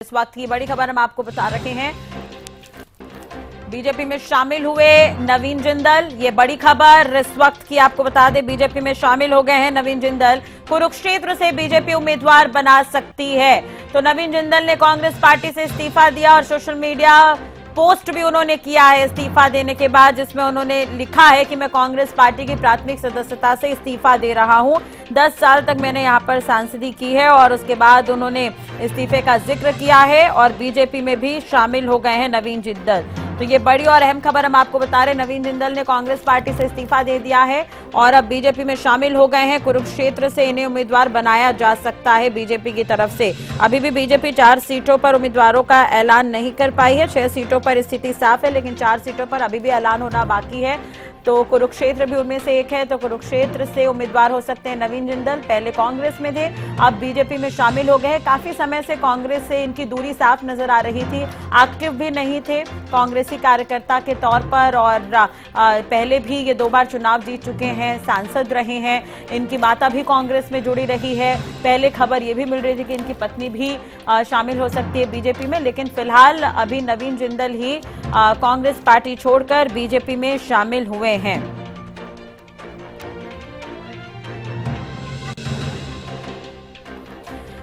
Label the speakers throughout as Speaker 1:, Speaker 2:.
Speaker 1: इस वक्त की बड़ी खबर हम आपको बता रहे हैं। बीजेपी में शामिल हुए नवीन जिंदल, ये बड़ी खबर इस वक्त की आपको बता दें। बीजेपी में शामिल हो गए हैं नवीन जिंदल, कुरुक्षेत्र से बीजेपी उम्मीदवार बना सकती है। तो नवीन जिंदल ने कांग्रेस पार्टी से इस्तीफा दिया और सोशल मीडिया पोस्ट भी उन्होंने किया है इस्तीफा देने के बाद, जिसमें उन्होंने लिखा है कि मैं कांग्रेस पार्टी की प्राथमिक सदस्यता से इस्तीफा दे रहा हूं। 10 साल तक मैंने यहां पर सांसदी की है और उसके बाद उन्होंने इस्तीफे का जिक्र किया है और बीजेपी में भी शामिल हो गए हैं नवीन जिंदल। तो ये बड़ी और अहम खबर हम आपको बता रहे हैं। नवीन जिंदल ने कांग्रेस पार्टी से इस्तीफा दे दिया है और अब बीजेपी में शामिल हो गए हैं। कुरुक्षेत्र से इन्हें उम्मीदवार बनाया जा सकता है बीजेपी की तरफ से। अभी भी बीजेपी 4 सीटों पर उम्मीदवारों का ऐलान नहीं कर पाई है। 6 सीटों पर स्थिति साफ है, लेकिन 4 सीटों पर अभी भी ऐलान होना बाकी है। तो कुरुक्षेत्र भी उनमें से एक है। तो कुरुक्षेत्र से उम्मीदवार हो सकते हैं नवीन जिंदल। पहले कांग्रेस में थे, अब बीजेपी में शामिल हो गए हैं। काफी समय से कांग्रेस से इनकी दूरी साफ नजर आ रही थी, एक्टिव भी नहीं थे कांग्रेसी कार्यकर्ता के तौर पर और पहले भी ये 2 बार चुनाव जीत चुके हैं, सांसद रहे हैं। इनकी माता भी कांग्रेस में जुड़ी रही है। पहले खबर ये भी मिल रही थी कि इनकी पत्नी भी शामिल हो सकती है बीजेपी में, लेकिन फिलहाल अभी नवीन जिंदल ही कांग्रेस पार्टी छोड़कर बीजेपी में शामिल हुए हैं।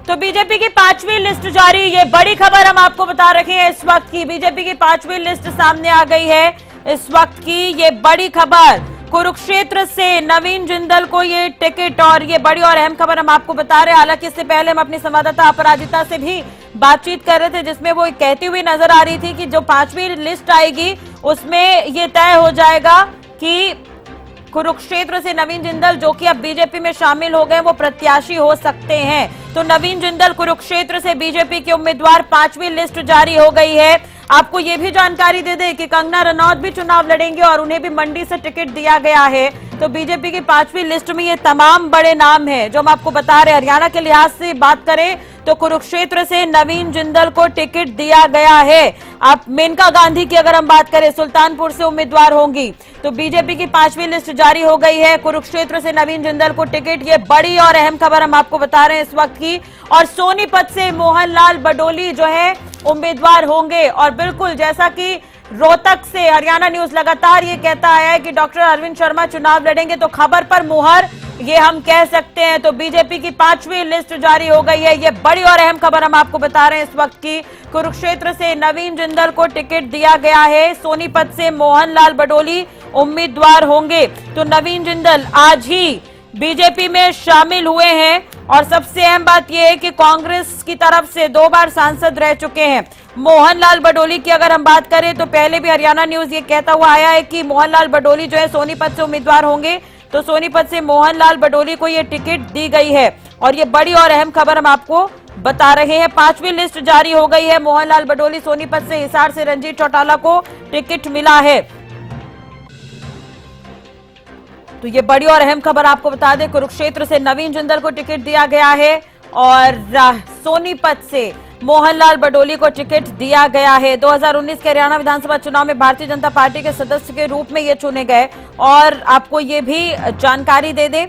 Speaker 1: तो बीजेपी की 5वीं लिस्ट जारी, ये बड़ी खबर हम आपको बता रहे हैं इस वक्त की। बीजेपी की 5वीं लिस्ट सामने आ गई है इस वक्त की, ये बड़ी खबर। कुरुक्षेत्र से नवीन जिंदल को ये टिकट और ये बड़ी और अहम खबर हम आपको बता रहे हैं। हालांकि इससे पहले हम अपनी संवाददाता अपराजिता से भी बातचीत कर रहे थे, जिसमें वो कहती हुई नजर आ रही थी कि जो 5वीं लिस्ट आएगी उसमें ये तय हो जाएगा कि कुरुक्षेत्र से नवीन जिंदल, जो कि अब बीजेपी में शामिल हो गए, वो प्रत्याशी हो सकते हैं। तो नवीन जिंदल कुरुक्षेत्र से बीजेपी के उम्मीदवार, 5वीं लिस्ट जारी हो गई है। आपको ये भी जानकारी दे दें कि कंगना रनौत भी चुनाव लड़ेंगे और उन्हें भी मंडी से टिकट दिया गया है। तो बीजेपी की 5वीं लिस्ट में ये तमाम बड़े नाम हैं जो हम आपको बता रहे हैं। हरियाणा के लिहाज से बात करें तो कुरुक्षेत्र से नवीन जिंदल को टिकट दिया गया है। आप मेनका गांधी की अगर हम बात करें, सुल्तानपुर से उम्मीदवार होंगी। तो बीजेपी की 5वीं लिस्ट जारी हो गई है, कुरुक्षेत्र से नवीन जिंदल को टिकट। ये बड़ी और अहम खबर हम आपको बता रहे हैं इस वक्त की। और सोनीपत से मोहनलाल बडोली जो है उम्मीदवार होंगे। और बिल्कुल जैसा कि रोहतक से हरियाणा न्यूज लगातार ये कहता है कि डॉक्टर अरविंद शर्मा चुनाव लड़ेंगे, तो खबर पर मुहर ये हम कह सकते हैं। तो बीजेपी की 5वीं लिस्ट जारी हो गई है। ये बड़ी और अहम खबर हम आपको बता रहे हैं इस वक्त की। कुरुक्षेत्र से नवीन जिंदल को टिकट दिया गया है, सोनीपत से मोहनलाल बडोली उम्मीदवार होंगे। तो नवीन जिंदल आज ही बीजेपी में शामिल हुए हैं। और सबसे अहम बात यह है कि कांग्रेस की तरफ से 2 बार सांसद रह चुके हैं। मोहनलाल बडोली की अगर हम बात करें तो पहले भी हरियाणा न्यूज ये कहता हुआ आया है कि मोहनलाल बडोली जो है सोनीपत से उम्मीदवार होंगे। तो सोनीपत से मोहनलाल बडोली को ये टिकट दी गई है और ये बड़ी और अहम खबर हम आपको बता रहे हैं। 5वीं लिस्ट जारी हो गई है। मोहनलाल बडोली सोनीपत से, हिसार से रंजीत चौटाला को टिकट मिला है। तो ये बड़ी और अहम खबर आपको बता दें, कुरुक्षेत्र से नवीन जिंदल को टिकट दिया गया है और सोनीपत से मोहनलाल बडोली को टिकट दिया गया है। 2019 के हरियाणा विधानसभा चुनाव में भारतीय जनता पार्टी के सदस्य के रूप में ये चुने गए। और आपको ये भी जानकारी दे दें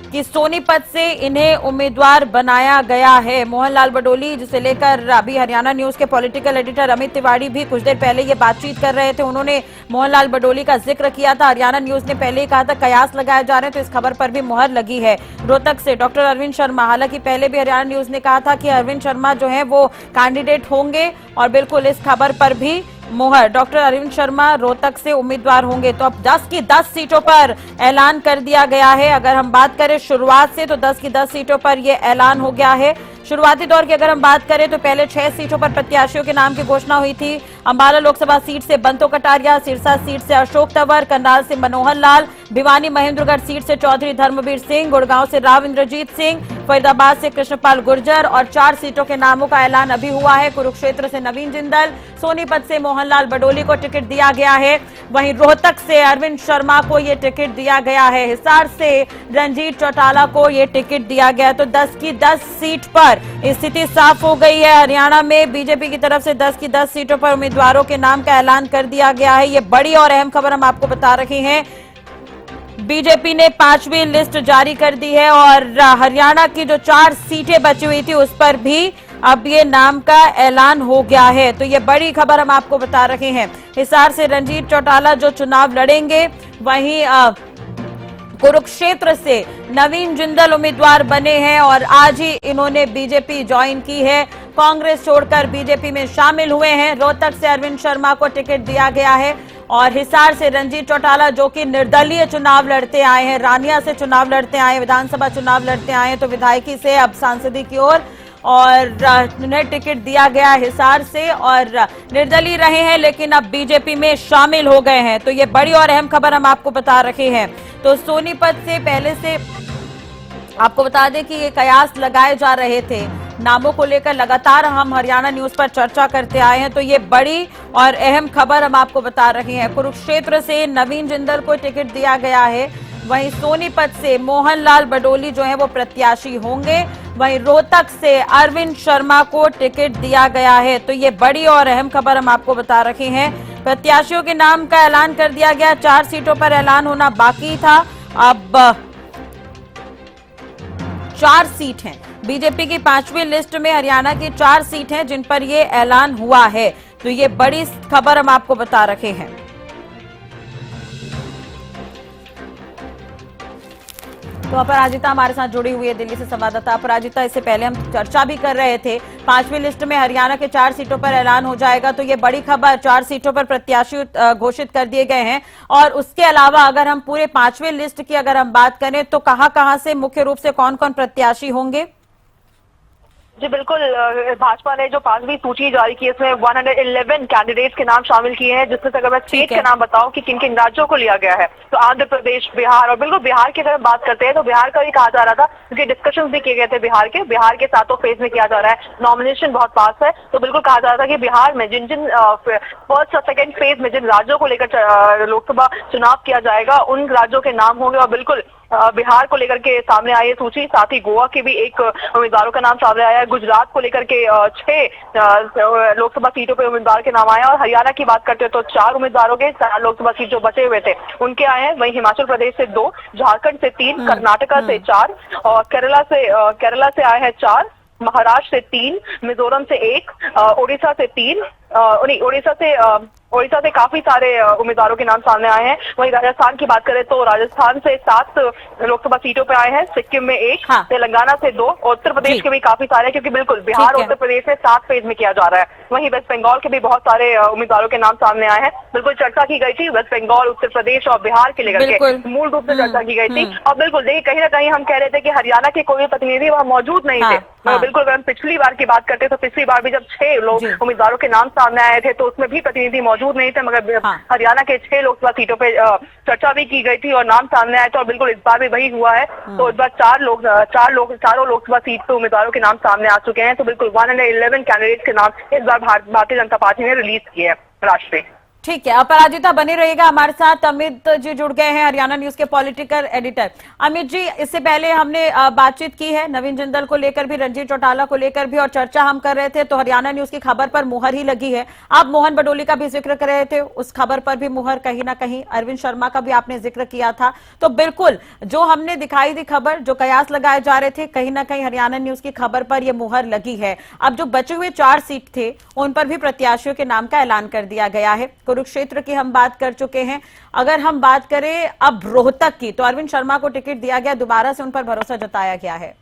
Speaker 1: कि सोनीपत से इन्हें उम्मीदवार बनाया गया है मोहनलाल बडोली, जिसे लेकर अभी हरियाणा न्यूज के पॉलिटिकल एडिटर अमित तिवारी भी कुछ देर पहले ये बातचीत कर रहे थे। उन्होंने मोहनलाल बडोली का जिक्र किया था। हरियाणा न्यूज ने पहले ही कहा था कयास लगाए जा रहे हैं, तो इस खबर पर भी मुहर लगी है। रोहतक से डॉक्टर अरविंद शर्मा, हालांकि पहले भी हरियाणा न्यूज ने कहा था कि अरविंद शर्मा जो है वो कैंडिडेट होंगे और बिल्कुल इस खबर पर भी मुहर, डॉक्टर अरविंद शर्मा रोहतक से उम्मीदवार होंगे। तो अब 10 की 10 सीटों पर ऐलान कर दिया गया है। अगर हम बात करें शुरुआत से तो 10 की 10 सीटों पर यह ऐलान हो गया है। शुरुआती दौर की अगर हम बात करें तो पहले 6 सीटों पर प्रत्याशियों के नाम की घोषणा हुई थी। अंबाला लोकसभा सीट से बंतो कटारिया, सिरसा सीट से अशोक तंवर, करनाल से मनोहर लाल, भिवानी महेंद्रगढ़ सीट से चौधरी धर्मवीर सिंह, गुड़गांव से राव इंद्रजीत सिंह, फरीदाबाद से कृष्णपाल गुर्जर और 4 सीटों के नामों का ऐलान अभी हुआ है। कुरुक्षेत्र से नवीन जिंदल, सोनीपत से मोहनलाल बडोली को टिकट दिया गया है। वहीं रोहतक से अरविंद शर्मा को यह टिकट दिया गया है। हिसार से रंजीत चौटाला को यह टिकट दिया गया। तो 10 की 10 सीट पर स्थिति साफ हो गई है। हरियाणा में बीजेपी की तरफ से 10 की 10 सीटों पर उम्मीदवारों के नाम का ऐलान कर दिया गया है। ये बड़ी और अहम खबर हम आपको बता रहे हैं। बीजेपी ने 5वीं लिस्ट जारी कर दी है और हरियाणा की जो 4 सीटें बची हुई थी उस पर भी अब ये नाम का ऐलान हो गया है। तो ये बड़ी खबर हम आपको बता रहे हैं। हिसार से रंजीत चौटाला जो चुनाव लड़ेंगे, वहीं कुरुक्षेत्र से नवीन जिंदल उम्मीदवार बने हैं और आज ही इन्होंने बीजेपी ज्वाइन की है। कांग्रेस छोड़कर बीजेपी में शामिल हुए हैं। रोहतक से अरविंद शर्मा को टिकट दिया गया है और हिसार से रंजीत चौटाला जो कि निर्दलीय चुनाव लड़ते आए हैं, रानिया से चुनाव लड़ते आए, विधानसभा चुनाव लड़ते आए हैं, तो विधायकी से अब सांसदी की ओर और उन्हें टिकट दिया गया हिसार से और निर्दलीय रहे हैं लेकिन अब बीजेपी में शामिल हो गए हैं। तो ये बड़ी और अहम खबर हम आपको बता रहे हैं। तो सोनीपत से पहले से आपको बता दें कि ये कयास लगाए जा रहे थे नामों को लेकर, लगातार हम हरियाणा न्यूज पर चर्चा करते आए हैं। तो ये बड़ी और अहम खबर हम आपको बता रहे हैं। कुरुक्षेत्र से नवीन जिंदल को टिकट दिया गया है, वहीं सोनीपत से मोहनलाल बडोली जो है वो प्रत्याशी होंगे, वहीं रोहतक से अरविंद शर्मा को टिकट दिया गया है। तो ये बड़ी और अहम खबर हम आपको बता रहे हैं। प्रत्याशियों के नाम का ऐलान कर दिया गया। 4 सीटों पर ऐलान होना बाकी था, अब 4 सीट हैं। बीजेपी की 5वीं लिस्ट में हरियाणा की 4 सीट हैं जिन पर ये ऐलान हुआ है। तो ये बड़ी खबर हम आपको बता रहे हैं। तो अपराजिता हमारे साथ जुड़ी हुई है दिल्ली से संवाददाता। अपराजिता, इससे पहले हम चर्चा भी कर रहे थे 5वीं लिस्ट में हरियाणा के 4 सीटों पर ऐलान हो जाएगा। तो ये बड़ी खबर, 4 सीटों पर प्रत्याशी घोषित कर दिए गए हैं। और उसके अलावा अगर हम पूरे 5वीं लिस्ट की अगर हम बात करें तो कहां से मुख्य रूप से कौन कौन प्रत्याशी होंगे?
Speaker 2: जी बिल्कुल, भाजपा ने जो 5वीं सूची जारी की है इसमें 111 कैंडिडेट्स के नाम शामिल किए हैं, जिसमें से अगर मैं स्टेट के नाम बताऊं कि किन किन राज्यों को लिया गया है तो आंध्र प्रदेश, बिहार, और बिल्कुल बिहार की अगर बात करते हैं तो बिहार का भी कहा जा रहा था क्योंकि डिस्कशन भी किए गए थे बिहार के 7 फेज में किया जा रहा है। नॉमिनेशन बहुत पास है, तो बिल्कुल कहा जा रहा था कि बिहार में जिन जिन फर्स्ट और सेकेंड फेज में जिन राज्यों को लेकर लोकसभा चुनाव किया जाएगा उन राज्यों के नाम होंगे। और बिल्कुल बिहार को लेकर के सामने आई है सूची, साथ ही गोवा के भी एक उम्मीदवारों का नाम सामने आया है। गुजरात को लेकर के 6 लोकसभा सीटों पे उम्मीदवार के नाम आए हैं। और हरियाणा की बात करते हैं तो 4 उम्मीदवारों के 4 लोकसभा सीट जो बचे हुए थे उनके आए हैं। वहीं हिमाचल प्रदेश से 2, झारखंड से 3, कर्नाटका से 4 और केरला से आए हैं 4, महाराष्ट्र से 3, मिजोरम से 1, उड़ीसा से 3, ओडिशा से काफी सारे उम्मीदवारों के नाम सामने आए हैं। वहीं राजस्थान की बात करें तो राजस्थान से 7 लोकसभा सीटों पे आए हैं, सिक्किम में 1, तेलंगाना से 2, उत्तर प्रदेश के भी काफी सारे, क्योंकि बिल्कुल बिहार और उत्तर प्रदेश में 7 फेज में किया जा रहा है। वहीं वेस्ट बंगाल के भी बहुत सारे उम्मीदवारों के नाम सामने आए हैं। बिल्कुल चर्चा की गई थी वेस्ट बंगाल, उत्तर प्रदेश और बिहार के लेकर के मूल रूप से चर्चा की गई थी। और बिल्कुल देखिए, कहीं ना कहीं हम कह रहे थे कि हरियाणा के कोई प्रतिनिधि वहां मौजूद नहीं थे। बिल्कुल अगर हम पिछली बार की बात करते तो पिछली बार भी जब 6 लोग उम्मीदवारों के नाम सामने आए थे तो उसमें भी प्रतिनिधि मौजूद नहीं थे, मगर हरियाणा के 6 लोकसभा सीटों पे चर्चा भी की गई थी और नाम सामने आए थे। और बिल्कुल इस बार भी वही हुआ है। तो इस बार चारों लोकसभा सीट पे उम्मीदवारों के नाम सामने आ चुके हैं। तो बिल्कुल 111 कैंडिडेट्स के नाम इस बार भारतीय जनता पार्टी ने रिलीज किए हैं राष्ट्र पे।
Speaker 1: ठीक है, अपराजिता बने रहिएगा हमारे साथ। अमित जी जुड़ गए हैं, हरियाणा न्यूज के पॉलिटिकल एडिटर। अमित जी, इससे पहले हमने बातचीत की है नवीन जिंदल को लेकर भी, रंजीत चौटाला को लेकर भी, और चर्चा हम कर रहे थे तो हरियाणा न्यूज की खबर पर मुहर ही लगी है। आप मोहन बडोली का भी जिक्र कर रहे थे, उस खबर पर भी मुहर कहीं ना कहीं, अरविंद शर्मा का भी आपने जिक्र किया था। तो बिल्कुल जो हमने दिखाई दी खबर, जो कयास लगाए जा रहे थे, कहीं ना कहीं हरियाणा न्यूज की खबर पर यह मुहर लगी है। अब जो बचे हुए 4 सीट थे उन पर भी प्रत्याशियों के नाम का ऐलान कर दिया गया है। कुरुक्षेत्र की हम बात कर चुके हैं। अगर हम बात करें अब रोहतक की, तो अरविंद शर्मा को टिकट दिया गया, दोबारा से उन पर भरोसा जताया गया है।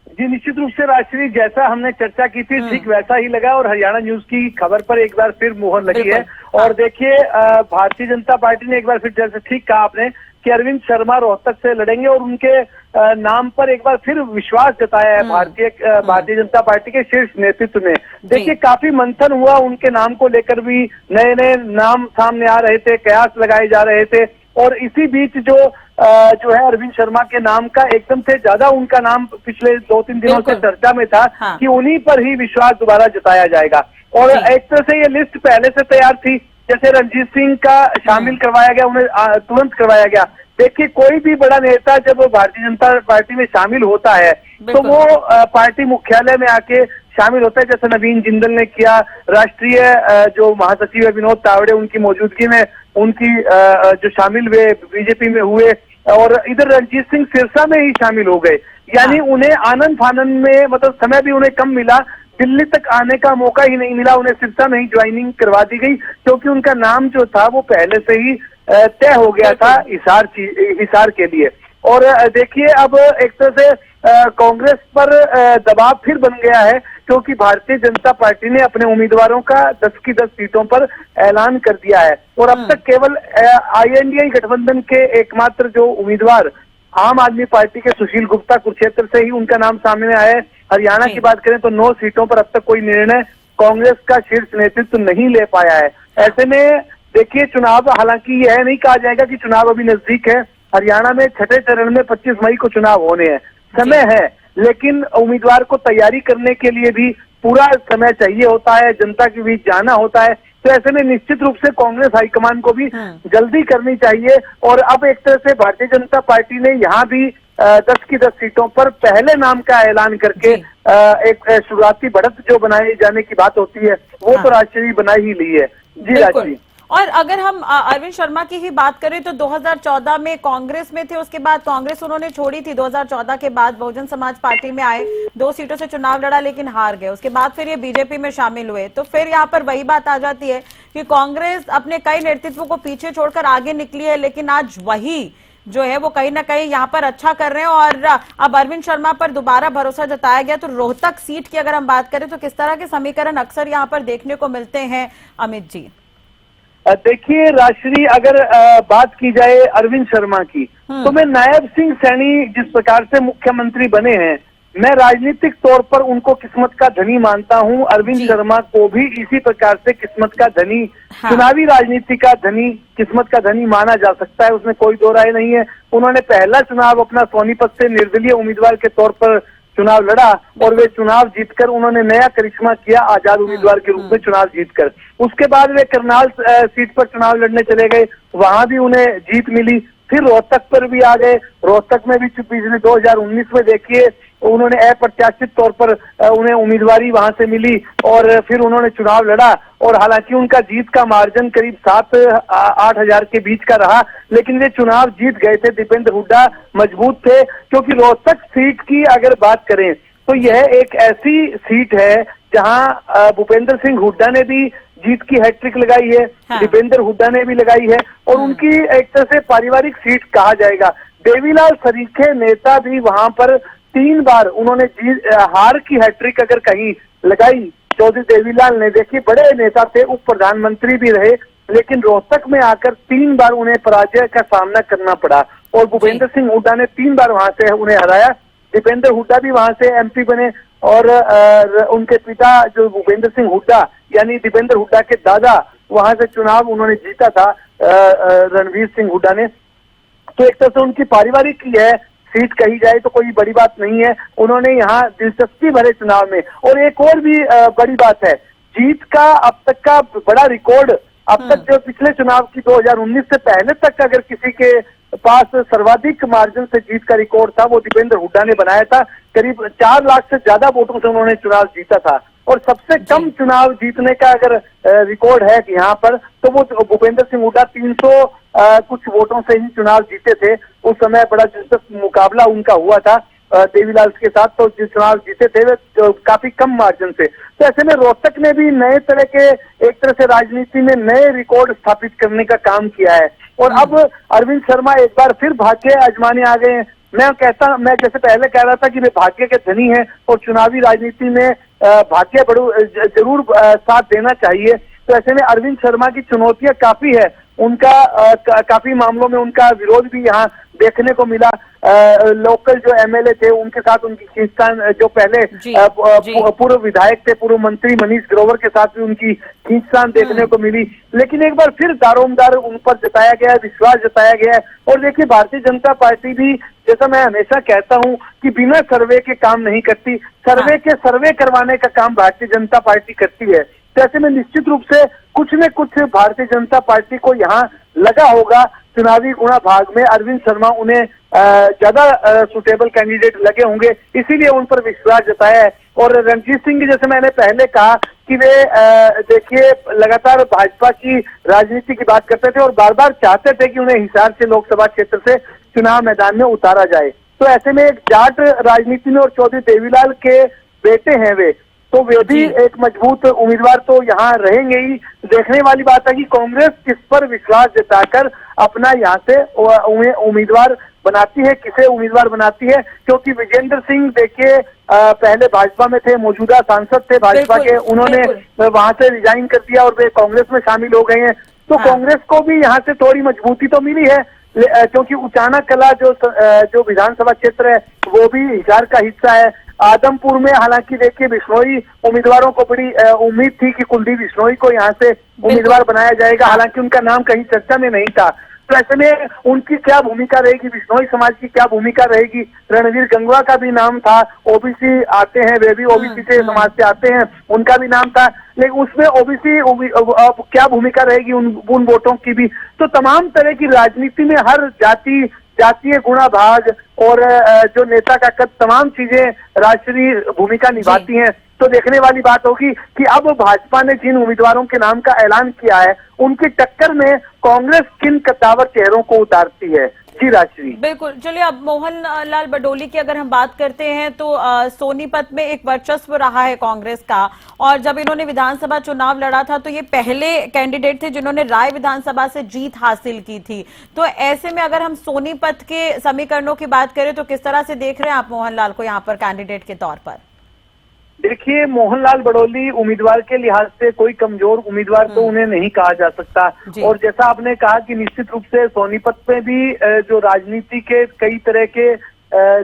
Speaker 3: जी निश्चित रूप से राजश्री, जैसा हमने चर्चा की थी ठीक वैसा ही लगा और हरियाणा न्यूज की खबर पर एक बार फिर मुहर लगी है। और देखिए, भारतीय जनता पार्टी ने एक बार फिर, जैसे ठीक कहा आपने कि अरविंद शर्मा रोहतक से लड़ेंगे और उनके नाम पर एक बार फिर विश्वास जताया है भारतीय जनता पार्टी के शीर्ष नेतृत्व ने। देखिए, काफी मंथन हुआ उनके नाम को लेकर भी, नए नए नाम सामने आ रहे थे, कयास लगाए जा रहे थे। और इसी बीच जो है अरविंद शर्मा के नाम का एकदम से ज्यादा उनका नाम पिछले 2-3 दिनों से चर्चा में था कि उन्हीं पर ही विश्वास दोबारा जताया जाएगा। और एक तरह से ये लिस्ट पहले से तैयार थी, जैसे रंजीत सिंह का शामिल करवाया गया, उन्हें तुरंत करवाया गया। देखिए, कोई भी बड़ा नेता जब भारतीय जनता पार्टी में शामिल होता है तो वो पार्टी मुख्यालय में आके शामिल होता है, जैसे नवीन जिंदल ने किया। राष्ट्रीय जो महासचिव है विनोद तावड़े, उनकी मौजूदगी में उनकी जो शामिल हुए, बीजेपी में हुए। और इधर रणजीत सिंह सिरसा में ही शामिल हो गए, यानी उन्हें आनंद फानंद में, मतलब समय भी उन्हें कम मिला दिल्ली तक आने का मौका ही नहीं मिला, उन्हें सिरसा में ही ज्वाइनिंग करवा दी गई, क्योंकि उनका नाम जो था वो पहले से ही तय हो गया था हिसार के लिए। और देखिए अब एक तरह से कांग्रेस पर दबाव फिर बन गया है, क्योंकि भारतीय जनता पार्टी ने अपने उम्मीदवारों का 10 की 10 सीटों पर ऐलान कर दिया है। और अब तक केवल INDI गठबंधन के एकमात्र जो उम्मीदवार आम आदमी पार्टी के सुशील गुप्ता कुरुक्षेत्र से ही उनका नाम सामने आया है। हरियाणा की बात करें तो 9 सीटों पर अब तक कोई निर्णय कांग्रेस का शीर्ष नेतृत्व नहीं ले पाया है। ऐसे में देखिए चुनाव, हालांकि यह नहीं कहा जाएगा कि चुनाव अभी नजदीक है, हरियाणा में छठे चरण में 25 मई को चुनाव होने हैं, समय है, लेकिन उम्मीदवार को तैयारी करने के लिए भी पूरा समय चाहिए होता है, जनता के बीच जाना होता है। तो ऐसे में निश्चित रूप से कांग्रेस हाईकमान को भी जल्दी करनी चाहिए। और अब एक तरह से भारतीय जनता पार्टी ने यहाँ भी 10 की 10 सीटों पर पहले नाम का ऐलान करके एक शुरुआती बढ़त जो बनाए जाने की बात होती है वो तो राजश्री बना ही ली है। जी राजश्री।
Speaker 1: और अगर हम अरविंद शर्मा की ही बात करें तो 2014 में कांग्रेस में थे, उसके बाद कांग्रेस उन्होंने छोड़ी थी, 2014 के बाद बहुजन समाज पार्टी में आए, 2 सीटों से चुनाव लड़ा लेकिन हार गए, उसके बाद फिर ये बीजेपी में शामिल हुए। तो फिर यहाँ पर वही बात आ जाती है कि कांग्रेस अपने कई नेतृत्व को पीछे छोड़कर आगे निकली है, लेकिन आज वही जो है वो कहीं ना कहीं यहाँ पर अच्छा कर रहे हैं। और अब अरविंद शर्मा पर दोबारा भरोसा जताया गया। तो रोहतक सीट की अगर हम बात करें तो किस तरह के समीकरण अक्सर यहाँ पर देखने को मिलते हैं अमित जी?
Speaker 3: देखिए राजश्री, अगर बात की जाए अरविंद शर्मा की, तो मैं नायब सिंह सैनी जिस प्रकार से मुख्यमंत्री बने हैं, मैं राजनीतिक तौर पर उनको किस्मत का धनी मानता हूं। अरविंद शर्मा को भी इसी प्रकार से किस्मत का धनी, चुनावी राजनीति का धनी, किस्मत का धनी माना जा सकता है, उसमें कोई दो राय नहीं है। उन्होंने पहला चुनाव अपना सोनीपत से निर्दलीय उम्मीदवार के तौर पर चुनाव लड़ा और वे चुनाव जीतकर उन्होंने नया करिश्मा किया आजाद उम्मीदवार के रूप में चुनाव जीतकर। उसके बाद वे करनाल सीट पर चुनाव लड़ने चले गए, वहां भी उन्हें जीत मिली। फिर रोहतक पर भी आ गए, रोहतक में भी पिछले 2019 में देखिए उन्होंने अप्रत्याशित तौर पर उन्हें उम्मीदवारी वहां से मिली और फिर उन्होंने चुनाव लड़ा। और हालांकि उनका जीत का मार्जिन करीब 7-8 हजार के बीच का रहा, लेकिन वे चुनाव जीत गए थे। दीपेंद्र हुड्डा मजबूत थे, क्योंकि रोहतक सीट की अगर बात करें तो यह एक ऐसी सीट है जहां भूपेंद्र सिंह हुड्डा ने भी जीत की हैट्रिक लगाई है, दीपेंद्र हुड्डा ने भी लगाई है, और उनकी एक तरह से पारिवारिक सीट कहा जाएगा। देवीलाल सरीखे नेता भी वहां पर 3 बार उन्होंने हार की हैट्रिक अगर कहीं लगाई चौधरी देवीलाल ने। देखिए बड़े नेता थे, उप प्रधानमंत्री भी रहे, लेकिन रोहतक में आकर 3 बार उन्हें पराजय का सामना करना पड़ा और भूपेंद्र सिंह हुड्डा ने 3 बार वहां से उन्हें हराया। दीपेंद्र हुड्डा भी वहां से MP बने और उनके पिता जो भूपेंद्र सिंह हुड्डा यानी दीपेंद्र हुड्डा के दादा, वहां से चुनाव उन्होंने जीता था रणवीर सिंह हुड्डा ने। तो एक तरह से उनकी पारिवारिक यह सीट कही जाए तो कोई बड़ी बात नहीं है। उन्होंने यहाँ दिलचस्पी भरे चुनाव में, और एक और भी बड़ी बात है, जीत का अब तक का बड़ा रिकॉर्ड, अब तक जो पिछले चुनाव की 2019 से पहले तक अगर किसी के पास सर्वाधिक मार्जिन से जीत का रिकॉर्ड था वो दीपेंद्र हुड्डा ने बनाया था। करीब 4 लाख से ज्यादा वोटों से उन्होंने चुनाव जीता था। और सबसे कम चुनाव जीतने का अगर रिकॉर्ड है यहाँ पर तो वो भूपेंद्र सिंह हुड्डा 300 कुछ वोटों से ही चुनाव जीते थे। उस समय बड़ा दिलचस्प मुकाबला उनका हुआ था देवीलाल के साथ, तो जो चुनाव जीते थे वे काफी कम मार्जिन से। तो ऐसे में रोहतक ने भी नए तरह के एक तरह से राजनीति में नए रिकॉर्ड स्थापित करने का काम किया है। और अब अरविंद शर्मा एक बार फिर भाग्य आजमाने आ गए हैं। मैं जैसे पहले कह रहा था कि वे भाग्य के धनी हैं और चुनावी राजनीति में भाग्य जरूर साथ देना चाहिए। तो ऐसे में अरविंद शर्मा की चुनौतियां काफी है, उनका काफी मामलों में उनका विरोध भी यहाँ देखने को मिला। लोकल जो MLA थे उनके साथ उनकी खींचतान, जो पहले पूर्व विधायक थे, पूर्व मंत्री मनीष ग्रोवर के साथ भी उनकी खींचतान देखने को मिली। लेकिन एक बार फिर दारोमदार उन पर जताया गया है, विश्वास जताया गया है। और देखिए भारतीय जनता पार्टी भी, जैसा मैं हमेशा कहता हूं कि बिना सर्वे के काम नहीं करती, सर्वे करवाने का काम भारतीय जनता पार्टी करती है। ऐसे में निश्चित रूप से कुछ न कुछ भारतीय जनता पार्टी को यहाँ लगा होगा चुनावी गुणा भाग में, अरविंद शर्मा उन्हें ज्यादा सुटेबल कैंडिडेट लगे होंगे, इसीलिए उन पर विश्वास जताया है। और रणजीत सिंह जैसे मैंने पहले कहा कि वे देखिए लगातार भाजपा की राजनीति की बात करते थे और बार बार चाहते थे कि उन्हें हिसार से लोकसभा क्षेत्र से चुनाव मैदान में उतारा जाए। तो ऐसे में एक जाट राजनीति में और चौधरी देवीलाल के बेटे हैं वे, तो वे भी
Speaker 1: जी।
Speaker 3: एक मजबूत उम्मीदवार तो यहाँ रहेंगे ही। देखने वाली बात है कि कांग्रेस किस पर विश्वास जताकर अपना यहाँ से उम्मीदवार बनाती है, किसे उम्मीदवार बनाती है, क्योंकि विजेंद्र सिंह देखिए पहले भाजपा में थे, मौजूदा सांसद थे भाजपा
Speaker 1: बिल्कुल,
Speaker 3: के, उन्होंने वहां से रिजाइन कर दिया और वे कांग्रेस में शामिल हो गए हैं। तो
Speaker 1: हाँ।
Speaker 3: कांग्रेस को भी यहाँ से थोड़ी मजबूती तो मिली है, क्योंकि उचाना कला जो विधानसभा क्षेत्र है वो भी हिसार का हिस्सा है। आदमपुर में हालांकि देखिए बिश्नोई उम्मीदवारों को बड़ी उम्मीद थी कि कुलदीप बिश्नोई को यहाँ से उम्मीदवार बनाया जाएगा, हालांकि उनका नाम कहीं चर्चा में नहीं था। तो ऐसे में उनकी क्या भूमिका रहेगी, बिश्नोई समाज की क्या भूमिका रहेगी। रणवीर गंगवा का भी नाम था, ओबीसी आते हैं, वे भी ओबीसी से समाज से आते हैं, उनका भी नाम था, लेकिन उसमें ओबीसी क्या भूमिका रहेगी उन वोटों की भी। तो तमाम तरह की राजनीति में हर जातीय गुणा भाग और जो नेता का कद, तमाम चीजें राष्ट्रीय भूमिका निभाती हैं। तो देखने वाली बात होगी कि अब भाजपा ने जिन उम्मीदवारों के नाम का ऐलान किया है उनकी टक्कर में कांग्रेस किन कद्दावर चेहरों को उतारती है। जी राजश्री,
Speaker 1: बिल्कुल। चलिए, अब मोहन लाल बडोली की अगर हम बात करते हैं तो सोनीपत में एक वर्चस्व रहा है कांग्रेस का, और जब इन्होंने विधानसभा चुनाव लड़ा था तो ये पहले कैंडिडेट थे जिन्होंने राय विधानसभा से जीत हासिल की थी। तो ऐसे में अगर हम सोनीपत के समीकरणों की बात करें तो किस तरह से देख रहे हैं आप मोहन लाल को यहाँ पर कैंडिडेट के तौर पर?
Speaker 3: देखिए मोहनलाल बडोली उम्मीदवार के लिहाज से कोई कमजोर उम्मीदवार तो उन्हें नहीं कहा जा सकता। और जैसा आपने कहा कि निश्चित रूप से सोनीपत में भी जो राजनीति के कई तरह के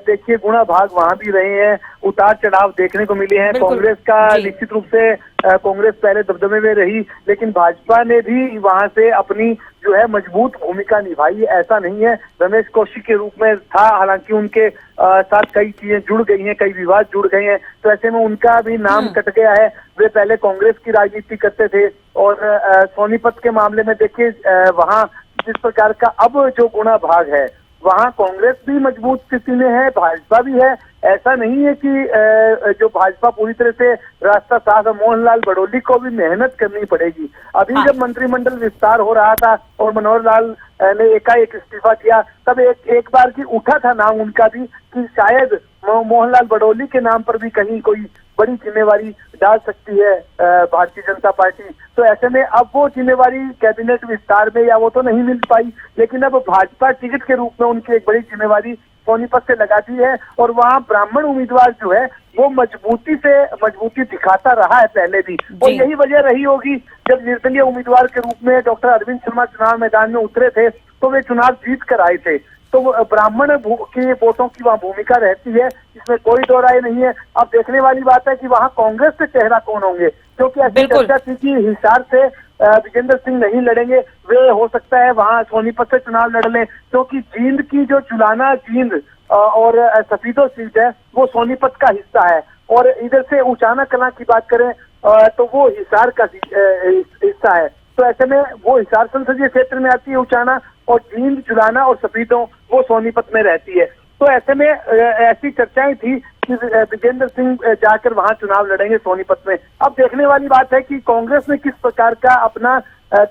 Speaker 3: देखिए गुणा भाग वहां भी रहे हैं, उतार चढ़ाव देखने को मिले हैं। कांग्रेस का निश्चित रूप से कांग्रेस पहले दबदबे में रही, लेकिन भाजपा ने भी वहां से अपनी जो है मजबूत भूमिका निभाई। ऐसा नहीं है, रमेश कौशिक के रूप में था, हालांकि उनके साथ कई चीजें जुड़ गई हैं, कई विवाद जुड़ गए हैं, तो ऐसे में उनका भी नाम कट गया है। वे पहले कांग्रेस की राजनीति करते थे। और सोनीपत के मामले में देखिए वहां जिस प्रकार का अब जो गुणा भाग है, वहां कांग्रेस भी मजबूत स्थिति में है, भाजपा भी है। ऐसा नहीं है कि जो भाजपा पूरी तरह से रास्ता साफ है। मोहनलाल बडोली को भी मेहनत करनी पड़ेगी। अभी जब मंत्रिमंडल विस्तार हो रहा था और मनोहर लाल ने एकाएक इस्तीफा दिया, तब एक बार की उठा था नाम उनका भी कि शायद मोहनलाल बडोली के नाम पर भी कहीं कोई बड़ी जिम्मेवारी डाल सकती है भारतीय जनता पार्टी। तो ऐसे में अब वो जिम्मेवारी कैबिनेट विस्तार में या वो तो नहीं मिल पाई, लेकिन अब भाजपा टिकट के रूप में उनकी एक बड़ी जिम्मेवारी सोनीपत से लगा दी है। और वहाँ ब्राह्मण उम्मीदवार जो है वो मजबूती दिखाता रहा है पहले भी, और यही वजह रही होगी जब निर्दलीय उम्मीदवार के रूप में डॉक्टर अरविंद शर्मा चुनाव मैदान में उतरे थे तो वे चुनाव जीत कर आए थे। तो ब्राह्मण के वोटों की वहाँ भूमिका रहती है, इसमें कोई दो राय नहीं है। अब देखने वाली बात है कि वहाँ कांग्रेस से चेहरा कौन होंगे, क्योंकि ऐसी चर्चा थी कि हिसार से विजेंद्र सिंह नहीं लड़ेंगे, वे हो सकता है वहाँ सोनीपत से चुनाव लड़ लें, क्योंकि जींद की जो चुलाना जींद और सफीदो सीट है वो सोनीपत का हिस्सा है। और इधर से उचाना कला की बात करें तो वो हिसार का हिस्सा है। तो ऐसे में वो हिसार संसदीय क्षेत्र में आती है उचाना, और जींद, जुलाना और सफीदों वो सोनीपत में रहती है। तो ऐसे में ऐसी चर्चाएं थी कि विजेंद्र सिंह जाकर वहां चुनाव लड़ेंगे सोनीपत में। अब देखने वाली बात है कि कांग्रेस ने किस प्रकार का अपना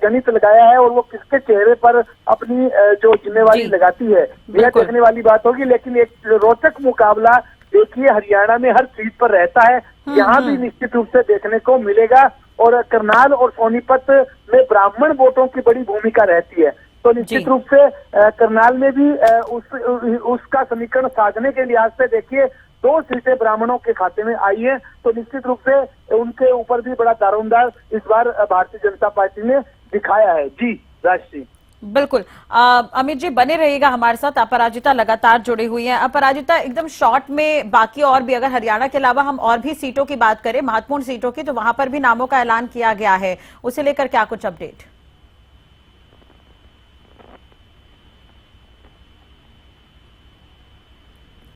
Speaker 3: गणित लगाया है और वो किसके चेहरे पर अपनी जो जिम्मेवारी लगाती है, यह देखने वाली बात होगी। लेकिन एक रोचक मुकाबला देखिए हरियाणा में हर सीट पर रहता है, यहाँ भी निश्चित रूप से देखने को मिलेगा। और करनाल और सोनीपत में ब्राह्मण वोटों की बड़ी भूमिका रहती है, तो निश्चित रूप से करनाल में भी उसका समीकरण साधने के लिहाज से देखिए 2 सीटें ब्राह्मणों के खाते में आई है, तो निश्चित रूप से उनके ऊपर भी बड़ा दारोमदार इस बार भारतीय जनता पार्टी ने दिखाया है। जी राष्ट्रीय,
Speaker 1: बिल्कुल। अमित जी बने रहिएगा हमारे साथ, अपराजिता लगातार जुड़ी हुई हैं। अपराजिता, एकदम शॉर्ट में बाकी और भी अगर हरियाणा के अलावा हम और भी सीटों की बात करें, महत्वपूर्ण सीटों की, तो वहां पर भी नामों का ऐलान किया गया है, उसे लेकर क्या कुछ अपडेट?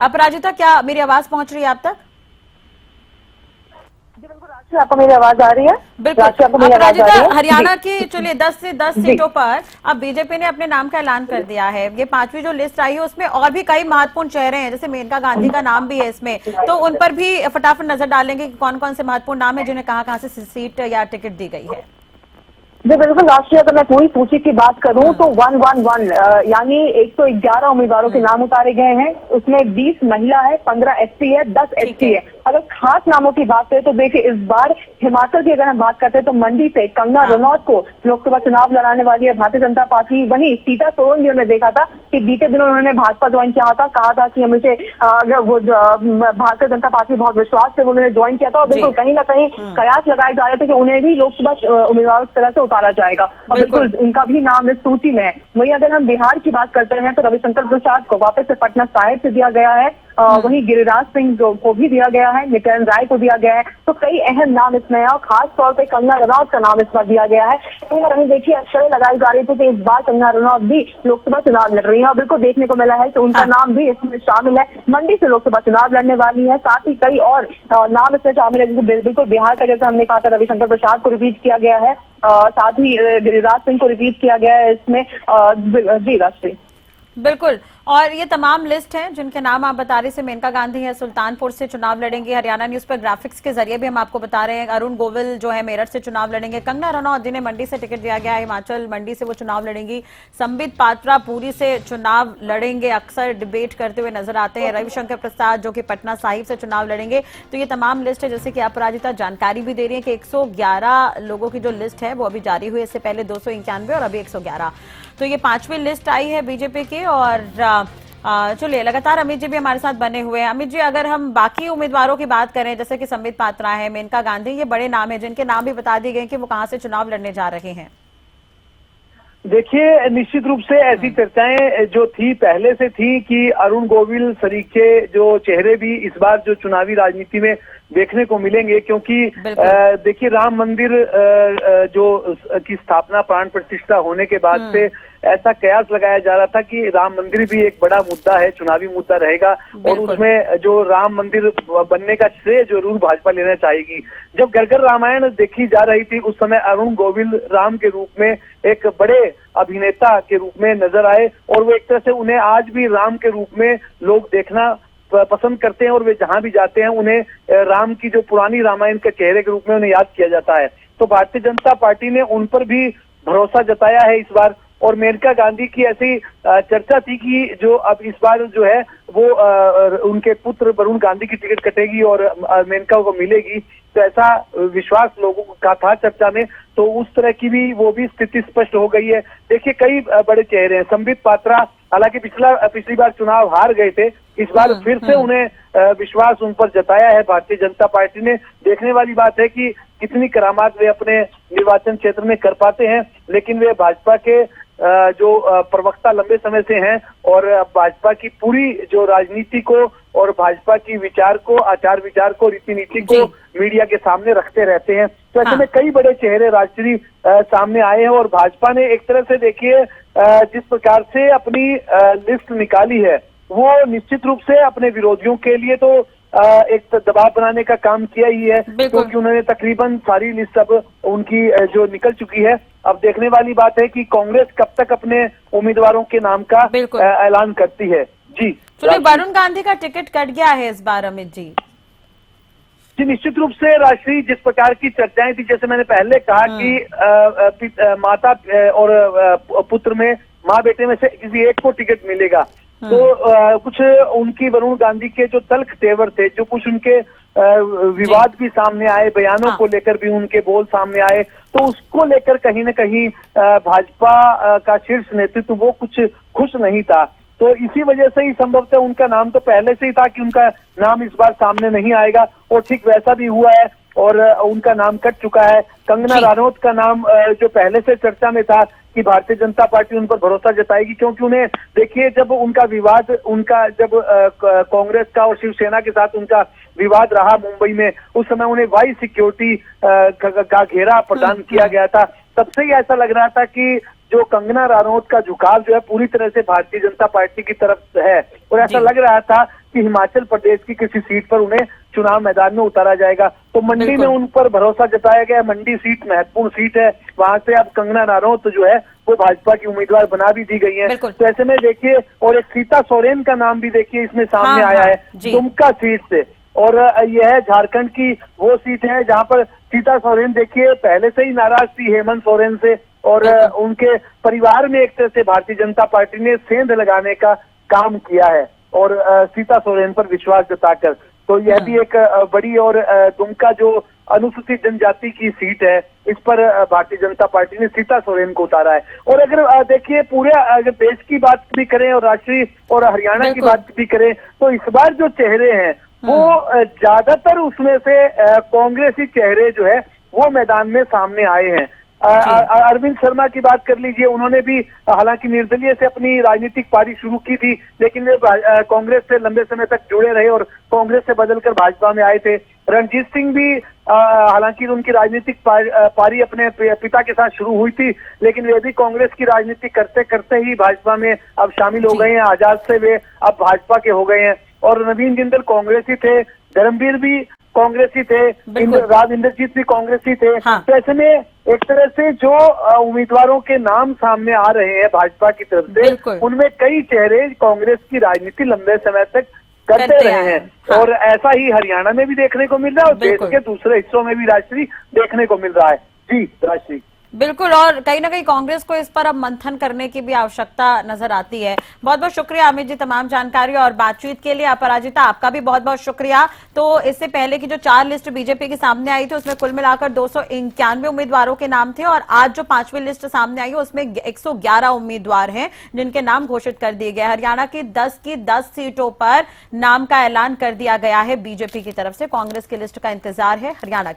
Speaker 1: अपराजिता, क्या मेरी आवाज पहुंच रही है आप तक?
Speaker 2: आपको मेरी आवाज आ रही है?
Speaker 1: बिल्कुल। अपराजिता, हरियाणा की चलिए 10 से 10 सीटों पर अब बीजेपी ने अपने नाम का ऐलान कर दिया है। ये 5वीं जो लिस्ट आई है उसमें और भी कई महत्वपूर्ण चेहरे हैं, जैसे मेनका गांधी का नाम भी है इसमें, तो उन पर भी फटाफट नजर डालेंगे कि कौन कौन से महत्वपूर्ण नाम है जिन्हें कहाँ से सीट या टिकट दी गई है।
Speaker 4: जी बिल्कुल राष्ट्रीय, अगर मैं पूरी सूची की बात करूं तो 111 यानी 111 उम्मीदवारों के नाम उतारे गए हैं। उसमें 20 महिला है, 15 SC है, 10 SC है। अगर खास नामों की बात करें तो देखिए इस बार हिमाचल की अगर हम बात करते हैं तो मंडी से कंगना रनौत को लोकसभा चुनाव लड़ाने वाली है भारतीय जनता पार्टी। वहीं सीता सोरेन भी हमने देखा था कि बीते दिनों उन्होंने भाजपा ज्वाइन किया था, कहा था कि हमें भारतीय जनता पार्टी बहुत विश्वास से उन्होंने ज्वाइन किया था और बिल्कुल कहीं ना कहीं कयास लगाए जा रहे थे कि उन्हें भी लोकसभा उम्मीदवार की तरह से उतारा जाएगा और बिल्कुल उनका भी नाम इस सूची में है। वहीं अगर हम बिहार की बात करते हैं तो रविशंकर प्रसाद को वापस से पटना साहिब से दिया गया है, वहीं गिरिराज सिंह को भी दिया गया है, नित्यानंद राय को दिया गया है। तो कई अहम नाम इसमें है और खास तौर पे कंगना रनौत का नाम इस बार दिया गया है। कहीं ना कहीं देखिए अक्षरें लगाई जा रही थी कि इस बार कंगना रनौत भी लोकसभा चुनाव लड़ रही है और बिल्कुल देखने को मिला है कि उनका नाम भी इसमें शामिल है। मंडी से लोकसभा चुनाव लड़ने वाली है, साथ ही कई और नाम इसमें शामिल है। बिल्कुल बिहार का जैसा हमने कहा था रविशंकर प्रसाद को रिपीट किया गया है, साथ ही गिरिराज सिंह को रिपीट किया गया है इसमें। जी राष्ट्रीय
Speaker 1: बिल्कुल, और ये तमाम लिस्ट है जिनके नाम आप बता रहे थे। मेनका गांधी है सुल्तानपुर से चुनाव लड़ेंगे, हरियाणा न्यूज पर ग्राफिक्स के जरिए भी हम आपको बता रहे हैं। अरुण गोविल जो है मेरठ से चुनाव लड़ेंगे, कंगना रनौत जिन्हें मंडी से टिकट दिया गया है, हिमाचल मंडी से वो चुनाव लड़ेंगी, संबित पात्रा पुरी से चुनाव लड़ेंगे, अक्सर डिबेट करते हुए नजर आते हैं, रविशंकर प्रसाद जो कि पटना साहिब से चुनाव लड़ेंगे। तो ये तमाम लिस्ट है, जैसे कि अपराजिता जानकारी भी दे रही है कि 111 लोगों की जो लिस्ट है वो अभी जारी हुई है, इससे पहले 291 और अभी 111। तो ये 5वीं लिस्ट आई है बीजेपी की। और चलिए लगातार अमित जी भी हमारे साथ बने हुए हैं। अमित जी, अगर हम बाकी उम्मीदवारों की बात करें जैसे कि संबित पात्रा है, मेनका गांधी, ये बड़े नाम है जिनके नाम भी बता दिए गए कि वो कहां से चुनाव लड़ने जा रहे हैं।
Speaker 3: देखिए निश्चित रूप से ऐसी चर्चाएं जो थी पहले से थी कि अरुण गोविल सरीखे जो चेहरे भी इस बार जो चुनावी राजनीति में देखने को मिलेंगे, क्योंकि देखिए राम मंदिर जो की स्थापना प्राण प्रतिष्ठा होने के बाद से ऐसा कयास लगाया जा रहा था कि राम मंदिर भी एक बड़ा मुद्दा है, चुनावी मुद्दा रहेगा और उसमें जो राम मंदिर बनने का श्रेय जरूर भाजपा लेना चाहेगी। जब गरगर रामायण देखी जा रही थी उस समय अरुण गोविल राम के रूप में एक बड़े अभिनेता के रूप में नजर आए और वो एक तरह से उन्हें आज भी राम के रूप में लोग देखना पसंद करते हैं और वे जहां भी जाते हैं उन्हें राम की जो पुरानी रामायण के चेहरे के रूप में उन्हें याद किया जाता है। तो भारतीय जनता पार्टी ने उन पर भी भरोसा जताया है इस बार। और मेनका गांधी की ऐसी चर्चा थी कि जो अब इस बार जो है वो उनके पुत्र वरुण गांधी की टिकट कटेगी और मेनका को मिलेगी, तो ऐसा विश्वास लोगों का था चर्चा में। तो उस तरह की भी वो भी स्थिति स्पष्ट हो गई है। देखिए कई बड़े चेहरे हैं, संबित पात्रा हालांकि पिछली बार चुनाव हार गए थे, इस बार फिर से उन्हें विश्वास उन पर जताया है भारतीय जनता पार्टी ने। देखने वाली बात है कि कितनी करामात वे अपने निर्वाचन क्षेत्र में कर पाते हैं, लेकिन वे भाजपा के जो प्रवक्ता लंबे समय से हैं और भाजपा की पूरी जो राजनीति को और भाजपा की विचार को, आचार विचार को, रीति नीति को मीडिया के सामने रखते रहते हैं। तो ऐसे में कई बड़े चेहरे राष्ट्रीय सामने आए हैं और भाजपा ने एक तरह से देखिए जिस प्रकार से अपनी लिस्ट निकाली है वो निश्चित रूप से अपने विरोधियों के लिए तो एक दबाव बनाने का काम किया ही है, क्योंकि उन्होंने तकरीबन सारी लिस्ट अब उनकी जो निकल चुकी है। अब देखने वाली बात है कि कांग्रेस कब तक अपने उम्मीदवारों के नाम का ऐलान करती है। जी
Speaker 1: चलिए, वरुण गांधी का टिकट कट गया है इस बार अमित जी।
Speaker 3: जी निश्चित रूप से राष्ट्रीय जिस प्रकार की चर्चाएं थी, जैसे मैंने पहले कहा कि माता और पुत्र में, माँ बेटे में से किसी एक को टिकट मिलेगा। तो कुछ उनकी वरुण गांधी के जो तल्ख तेवर थे, जो कुछ उनके विवाद भी सामने आए, बयानों को लेकर भी उनके बोल सामने आए, तो उसको लेकर कहीं न कहीं भाजपा का शीर्ष नेतृत्व वो कुछ खुश नहीं था। तो इसी वजह से ही संभवतः उनका नाम तो पहले से ही था कि उनका नाम इस बार सामने नहीं आएगा और ठीक वैसा भी हुआ है और उनका नाम कट चुका है। कंगना रनौत का नाम जो पहले से चर्चा में था कि भारतीय जनता पार्टी उन पर भरोसा जताएगी, क्योंकि उन्हें देखिए जब उनका विवाद, उनका जब कांग्रेस का और शिवसेना के साथ उनका विवाद रहा मुंबई में, उस समय उन्हें वाई सिक्योरिटी का घेरा प्रदान किया गया था। तब से ही ऐसा लग रहा था कि जो कंगना रनौत का झुकाव जो है पूरी तरह से भारतीय जनता पार्टी की तरफ है और ऐसा लग रहा था कि हिमाचल प्रदेश की किसी सीट पर उन्हें चुनाव मैदान में उतारा जाएगा। तो मंडी में उन पर भरोसा जताया गया। मंडी सीट महत्वपूर्ण सीट है, वहां से अब कंगना रनौत जो है वो भाजपा की उम्मीदवार बना भी दी गई है। तो ऐसे में देखिए, और एक सीता सोरेन का नाम भी देखिए इसमें सामने आया है दुमका सीट से, और यह है झारखंड की वो सीट है जहां पर सीता सोरेन देखिए पहले से ही नाराज थी हेमंत सोरेन से और उनके परिवार में एक तरह से भारतीय जनता पार्टी ने सेंध लगाने का काम किया है और सीता सोरेन पर विश्वास जताकर। तो यह भी एक बड़ी और दुमका जो अनुसूचित जनजाति की सीट है, इस पर भारतीय जनता पार्टी ने सीता सोरेन को उतारा है। और अगर देखिए पूरे अगर देश की बात भी करें और राष्ट्रीय और हरियाणा की बात भी करें, तो इस बार जो चेहरे हैं वो ज्यादातर उसमें से कांग्रेसी चेहरे जो है वो मैदान में सामने आए हैं। अरविंद शर्मा की बात कर लीजिए, उन्होंने भी हालांकि निर्दलीय से अपनी राजनीतिक पारी शुरू की थी, लेकिन वे कांग्रेस से लंबे समय तक जुड़े रहे और कांग्रेस से बदलकर भाजपा में आए थे। रणजीत सिंह भी हालांकि उनकी राजनीतिक पारी अपने पिता के साथ शुरू हुई थी, लेकिन वे भी कांग्रेस की राजनीति करते करते ही भाजपा में अब शामिल हो गए हैं। आजाद से वे अब भाजपा के हो गए हैं। और नवीन जिंदल कांग्रेसी थे, धर्मवीर भी कांग्रेसी थे, राव इंद्रजीत भी कांग्रेसी थे।
Speaker 1: हाँ।
Speaker 3: तो ऐसे में एक तरह से जो उम्मीदवारों के नाम सामने आ रहे हैं भाजपा की तरफ से, उनमें कई चेहरे कांग्रेस की राजनीति लंबे समय तक करते रहे हैं।
Speaker 1: हाँ।
Speaker 3: और ऐसा ही हरियाणा में भी देखने को मिल रहा है और देश के दूसरे हिस्सों में भी राजश्री देखने को मिल रहा है। जी राजश्री,
Speaker 1: बिल्कुल, और कहीं ना कहीं कांग्रेस को इस पर अब मंथन करने की भी आवश्यकता नजर आती है। बहुत बहुत शुक्रिया अमित जी तमाम जानकारी और बातचीत के लिए। अपराजिता, आपका भी बहुत बहुत शुक्रिया। तो इससे पहले की जो 4 लिस्ट बीजेपी के सामने आई थी उसमें कुल मिलाकर 291 उम्मीदवारों के नाम थे, और आज जो 5वीं लिस्ट सामने आई है उसमें 111 उम्मीदवार हैं जिनके नाम घोषित कर दिए गए। हरियाणा की 10 सीटों पर नाम का ऐलान कर दिया गया है बीजेपी की तरफ से। कांग्रेस की लिस्ट का इंतजार है हरियाणा के